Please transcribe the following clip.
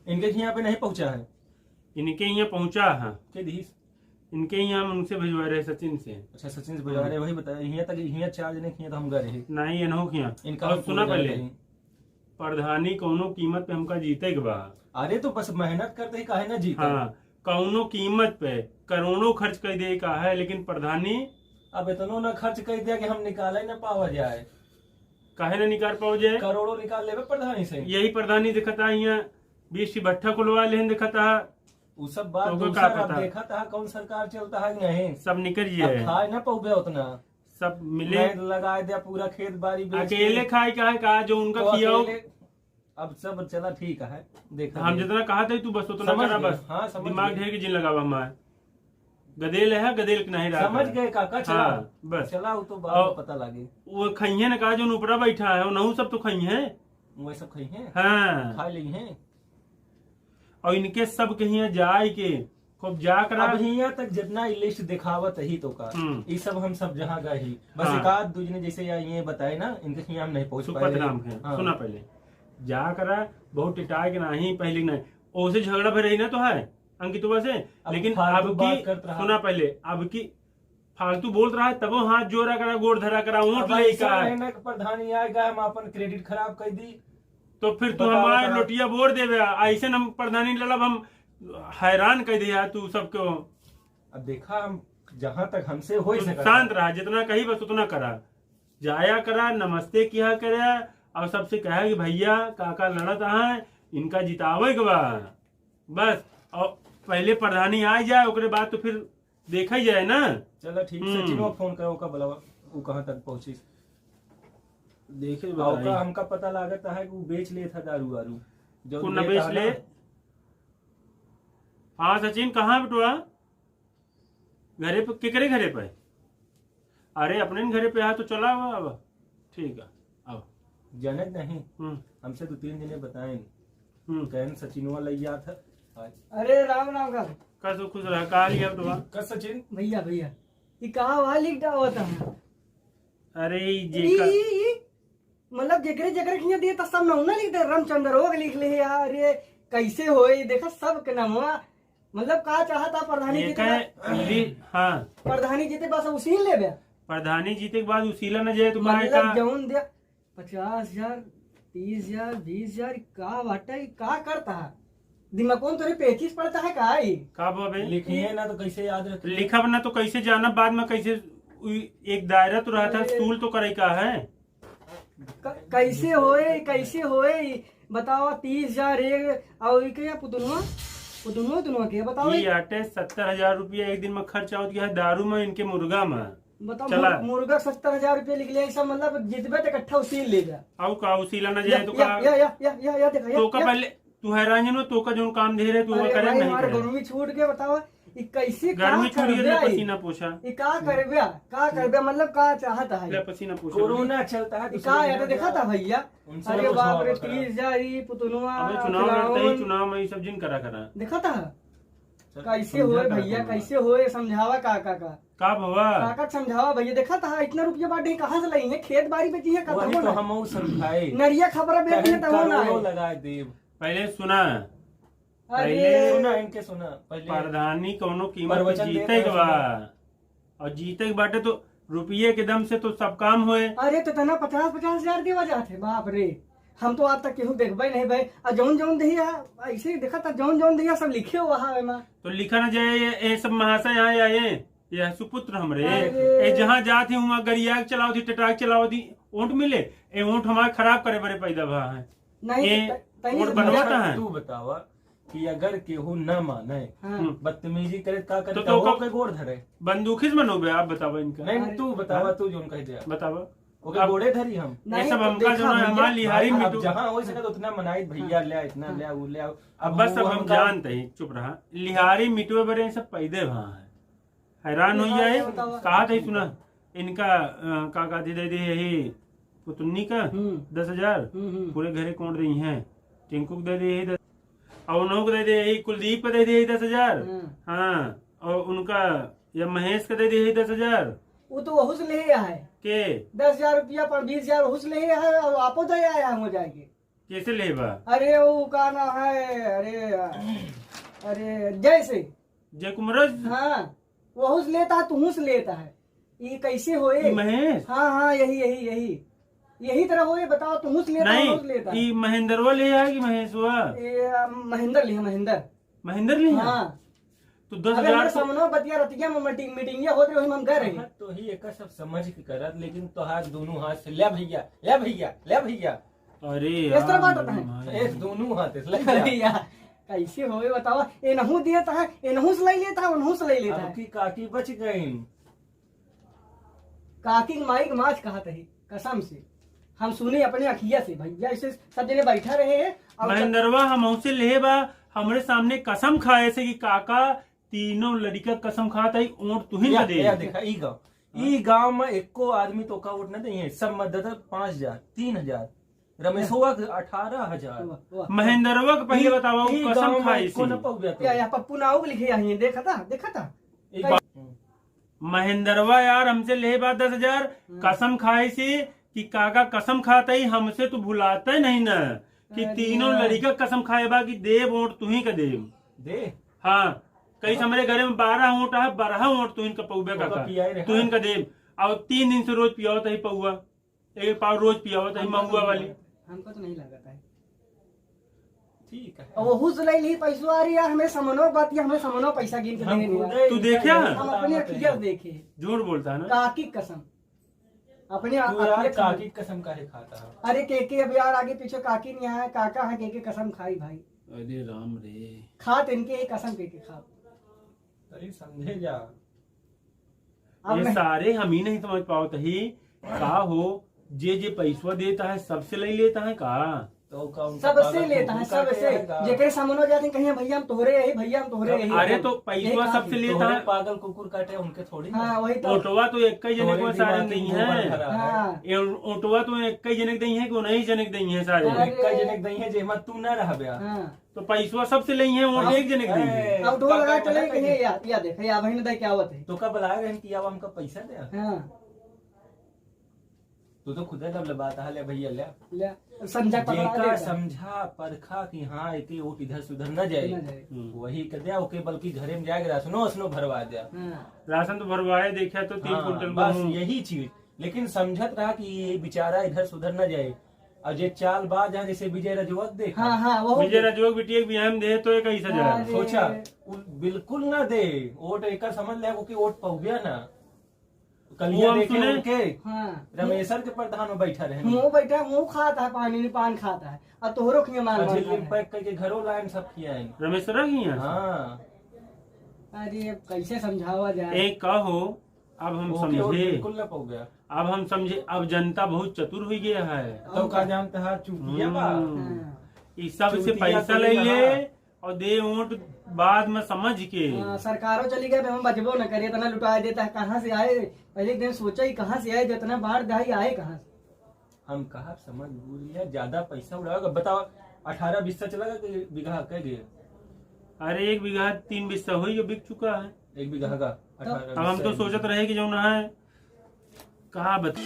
इनके यहाँ पे नहीं पहुंचा है। इनके यहाँ पहुंचा है, के दी? इनके यहाँ हम उनसे भिजवा रहे सचिन से। अच्छा सचिन से भिजवा रहे, वही बताया। यहाँ तक यहाँ चार्ज नहीं किया तो हम गए रहे। नहीं एनहो किया। इनका और हम सुना पूरा पहले, गए रहे। प्रधानी कौनो कीमत पे हमका जीते के बा। अरे तो बस मेहनत करते ही काहे ना जीते। हाँ, कौनो कीमत पे करोड़ों खर्च कर दे का है, लेकिन प्रधानी अब इतना ना खर्च कर दिया कि हम निकाले न पावा जाए। काहे न निकाल पाओ जाए। करोड़ों निकाल लेवे प्रधानी से। यही प्रधानी दिखता यहाँ 20 की भट्ठा खुलवा लेन दिखता। वो सब बात तो दूसरा का अब पता? देखा था कौन सरकार चलता है कि नहीं। सब निकल अब जाए, खाए ना पौबे उतना, सब मिले। मैं लगा दिया पूरा खेत बाड़ी बेच के। अकेले खाए का है, कहा जो उनका तो किया हो। अकेले- अब सब चला ठीक है, देखा हम गया। जितना कहा था तू बस उतना समझ करा गए, बस। हाँ, समझ दिमाग गए। ढेर के जिन लगावा हमारे। गदेल है, गदेल के नहीं रहा। समझ गए काका, चला हाँ, बस। चला वो तो और- बात पता लगे। वो खइये ने कहा जो ऊपरा बैठा है, नहू सब तो खई है। वो सब खाई हैं, हाँ, खा ली हैं। और इनके सब कहीं जाए के खूब जा करा। अब यहाँ तक जितना लिस्ट दिखावत ही तो का ये सब हम सब जहाँ गए ही बस हाँ। एक आध दूजने जैसे ये बताए ना, इनके यहाँ हम नहीं पहुँच सुपत पाए। नाम है, हाँ। सुना पहले जा करा। बहुत टिटाए के नहीं पहले नहीं ओसे झगड़ा भर रही ना तो है अंकितवा से। अब लेकिन फालतू अब बात की करत रहा। सुना पहले, अब की फालतू बोल रहा है तब वो हाथ जोड़ा करा, गोड़ धरा करा, ऊँट अब ले ऐसा का। है ना कि प्रधानी आएगा हम अपन क्रेडिट खराब कर दी। तो फिर तू बताओ, हमारे बताओ। लोटिया बोर देवे। ऐसे हम प्रधानी लड़ब, हम हैरान कर दिया तू सबको। अब देखा हम जहाँ तक हमसे हो तू सका शांत रहा, जितना कही बस उतना करा। जाया करा, नमस्ते किया करा, और सबसे कहा कि भैया काका लड़त है, इनका जितावे के बा बस। और पहले प्रधानी आ जाए, ओकरे बाद तो फिर देखा ही जाए ना। चलो ठीक। सचिन फोन करो का बुलावा, वो कहाँ तक पहुंची देखे का हमका पता लागता है कि वो बेच ले था दारू वारू जो न बेच ले। हाँ सचिन कहाँ बिटुआ? घरे पे केकरे घरे पे? अरे अपने न घरे पे आ तो चला हुआ। अब ठीक है, अब जनक नहीं हमसे 2-3 दिन बताए कहन सचिनवा लैया था आज। अरे राम राम का कैसे खुश रहा? कहा लिया बिटुआ? कर सचिन भैया भैया ये कहाँ वहाँ लिख डाला होता है। अरे जे का मतलब जेकरे जेकरे खिया दिए तो सब नाम ना लिख दे, रामचंद्र हो लिख ले यार। ये कैसे होए देखा सब के नाम हुआ। मतलब कहा चाहता प्रधानी ये जीते हाँ प्रधानी जीते बस उसी ले बे। प्रधानी जीते के बाद उसीला न जाए तो कहा मतलब जौन दिया 50,000 30,000 20,000 का बाटा का करता है दिमाग कौन तोरे पेचिस पड़ता है का ही? का बाबे लिखिए ना तो कैसे याद रखे। लिखा बना तो कैसे जाना, बाद में कैसे एक दायरा तो रहा था, स्टूल तो करे का है। कैसे होए बताओ। 30,000 एक और क्या पुतुनुआ के बताओ। ये आटे 70,000 रुपया एक दिन में खर्च out किया है दारू में, इनके मुर्गा में। चला। बताओ मुर्गा 70,000 रुपये लिख लिया सब। मतलब जितबे तो इकट्ठा उसी ले गया। अब का उसीला न जाए तो या का देखा तो का पहले तू हैरान जनो तो का जो काम दे रहे तू वो करे नहीं हमारे करे। गर्मी छूट के बताओ ये कैसे गर्मी का छूट गई, करबे पसीना पोछा। ये का करबे मतलब का चाहता है। ले पसीना पोछा। कोरोना चलता है ये का यार देखा था भैया। उनसे अरे कुछ बाप हुआ रे बकरा। 30,000 पुतुनुआ अबे चुनाव लड़ते ही चुनाव में ये सब जिन करा देखा था। चल, कैसे समझा होए का भैया कोरोना। कैसे होए समझावा काका का का भवा काका समझावा भैया। देखा था इतना रुपया बाटे कहाँ से लाई है? खेत बाड़ी बेची है वही कतमो तो ना हम समझाए नरिया खबर बेची है तमो ना करोड़ों लगाए देव। पहले सुना, अरे सुना इनके सुना पहले प्रधानी कौनो कीमत पे प्रवचन जीते देते के बा, और जीते के बाटे तो रुपये के दम से तो सब काम हुए। अरे तो तना 50,000 देवा जाते बाप रे। हम तो आज तक केहू देखबे नहीं भाई। और जौन दहिया ऐसे ही देखा था जौन दहिया सब लिखे हुआ है में। तो लिखा न जाए ये सब महाशय यहाँ आए, ये सुपुत्र हमरे अरे। ए जहाँ जाते वहाँ गरिया चलाओ थी, टटाक चलाओ थी, ऊँट मिले ए ऊँट हमारे खराब करे बड़े पैदा भा है। नहीं ये तनी वोट से बनवाता भैया- है। तू बतावा कि अगर केहू न माने हाँ। बदतमीजी करे का करे तो तो के गोड़ धरे। बंदूकिस बनोगे आप बताओ इनका। नहीं तू बतावा, तू जो कह दिया बताओ ओके गोड़े धरी हम। ये नहीं, सब तो हमका जो देखा है भैया, हमारे लिहारी में अब तो जहाँ हो सके तो उतना मनाई भैया ले इतना ले वो ले अब बस वो अब हम हमका- जानते ही चुप रहा। लिहारी मिटवे बरे सब पैदे वहाँ है, हैरान हो लिहारी जाए। बताओ। कहा था सुना इनका काका दे दे यही पुतन्नी का 10,000 पूरे घरे कौन रही हैं। टिंकू को दे दे यही 10, और उन्हों को दे दे यही, कुलदीप को दे दे यही 10,000। हाँ, और उनका या महेश को दे दे यही 10,000 वो तो वहुस ले आया है के 10,000 रुपया पर 20,000 वहुस ले आया है और आपो दे आया हो जाएगी। कैसे लेबा? अरे वो का ना है, अरे अरे जैसे जय कुमरज हाँ वहुस लेता है तुहुस लेता है, ये कैसे होए? महेश हाँ हाँ यही यही यही यही तरह होए, बताओ तुहुस लेता है वहुस लेता है। नहीं, महेंद्रवा ले आया कि महेशवा? ये महेंद्र लिया महेंद्र। महेंद्र ले आया? हाँ तो अबे 10,000 हमरे सामने बतिया रतिया में मीटिंग होत रही, हम गए रहे। तो ही एक सब समझ के करत, लेकिन तोहार दोनों हाथ से ले भैया ले भैया ले भैया, अरे इस तरह बात है। यार, एक दोनों हाथ से ले अरे भैया। यार कैसे होए बताओ, ये नहू देता है, ये नहू से ले लेता है, नहू से ले लेता अब है। की काकी बच गई। काकी माई के माछ कहा ही कसम से हम सुने अपने अखिया से, भैया ऐसे सब जने बैठा रहे हैं और महेंद्रवा हमसे ले बा हमरे सामने कसम खाए से कि काका तीनों लड़का कसम खाता ही ऊँट तुहिन का दे। देखा ई गांव में एको आदमी तो का वोट न दे, सब मदद 5,000 3,000 रमेशवा 18,000। वाह। महेंद्रवा के पहले बतावा ई वो गांव कसम में खाए एको न से। पौबिया तो। या पप्पू नाव लिखे यहाँ देखा था एक बात- महेंद्रवा यार हमसे ले बा 10,000 कसम खाए से कि काका कसम खाता ही हमसे तो भुलाता ही नहीं ना कि अरे तीनों यार। लड़का कसम खाए बा कि देव ऊँट तुही का देव। दे हाँ कई हमारे घरे में 12 ऊँट है, 12 ऊँट तुहिन का पौबे तो काका पियाई रहा। तुहिन का देव। और 3 दिन से रोज पियावत है पौआ, एक पाव रोज पियावत है महुआ वाली। हमको तो नहीं लगता है। ठीक है। और वो से ले ली पैसा आ रही है, हमें समनो बात या हमें समनो पैसा गिन के हम देंगे खुद नहीं। ही तू देखा? हम अपने अखिया से देखे, झूठ बोलता है ना। काकी कसम अपने तू यार अखिया से- काकी कसम काहे खाता है? अरे के अब यार आगे पीछे काकी नहीं आया, काका है के कसम खाई भाई, अरे राम रे, खात इनके ही कसम के खात। अरे समझे जा। अब ये मैं सारे हम ही नहीं समझ पाओ ही का हो जे पैसा देता है सबसे ले लेता है का। तो का उनका सबसे पागल लेता है, कुकुर काटे सबसे आएगा। जेकरे सामने जाते हैं कहीं भैया हम तोहरे यही, भैया हम तोहरे यही। अरे तो यही पैसा काकी। सबसे लेता तोहरे है। पागल कुकुर काटे उनके थोड़ी ना। हाँ वही तो। ऑटोवा तो एक ही जने को सारे नहीं है। हाँ ये ऑटोवा तो एक ही जने नहीं है कि नहीं जने नहीं है सारे। अरे। एक कई जनक दई है जेमा तू ना रह बया। हाँ तो पैसा सबसे नहीं है और एक जने नहीं है। ए, अब ढोल लगा काका चले बना कहीं कहीं। या देख या बहन दे क्या होता है। तो का बुलाया गए कि अब हमका पैसा दे। हाँ तू तो खुद तब बात है ले भैया ले। ले समझा पकड़ा जेका देगा। समझा परखा कि हाँ एके वोट इधर से उधर न जाए, ना जाए। वही कर दिया ओके, बल्कि घरे में जाके सुनो भरवा दिया। हाँ राशन तो भरवाए देखा तो 3 हाँ, कुंटल बस गेहूं। यही चीज, लेकिन समझत रहा कि ये बेचारा इधर से उधर न जाए। और जे चाल बाज है जैसे विजय रजवत देख हाँ हाँ वो विजय राजोग बिटिया बिहार में दे तो 21,000। अरे। सोचा बिल्कुल ना दे वोट, एक समझ ले कि वोट पहुंचा ना कलिया वो हम देखे सुने। उनके हाँ रमेशर के प्रधान में बैठा रहे। मुंह बैठा मुंह खाता है, पानी नहीं पान खाता है, और तोहरो खिया मान मान झिल्ली खाता है। पैक करके घरों लाइन सब किया है। रमेश रही है। हाँ अरे अब कैसे समझावा जाए। एक कहो अब हम ओके, वोट समझे, बिल्कुल ना पहुंचा। अब हम समझे, अब जनता बहुत चतुर हो गया है। तो का जानता है चुटिया बा। हाँ। इस सब से चूतिया पैसा तो ले नहीं ले कहा। और दे वोट बाद में समझ के। हाँ, सरकारों चली गए हम बचबो न करे, इतना लुटा देता है, कहाँ से आए पहले दिन सोचा ही कहाँ से आए, जो इतना बाढ़ दहाई आए कहाँ से। हम कहा समझ भूल लिया, ज्यादा पैसा उड़ाओगे बताओ। 18 बिस्सा चला कि बीघा कह गए? अरे 1 बीघा 3 बिस्सा हुई जो बिक चुका है। 1 बीघा का तो- 18 अब हम तो बिस्सा। सोचत रहे कि जो ना है कहा बता।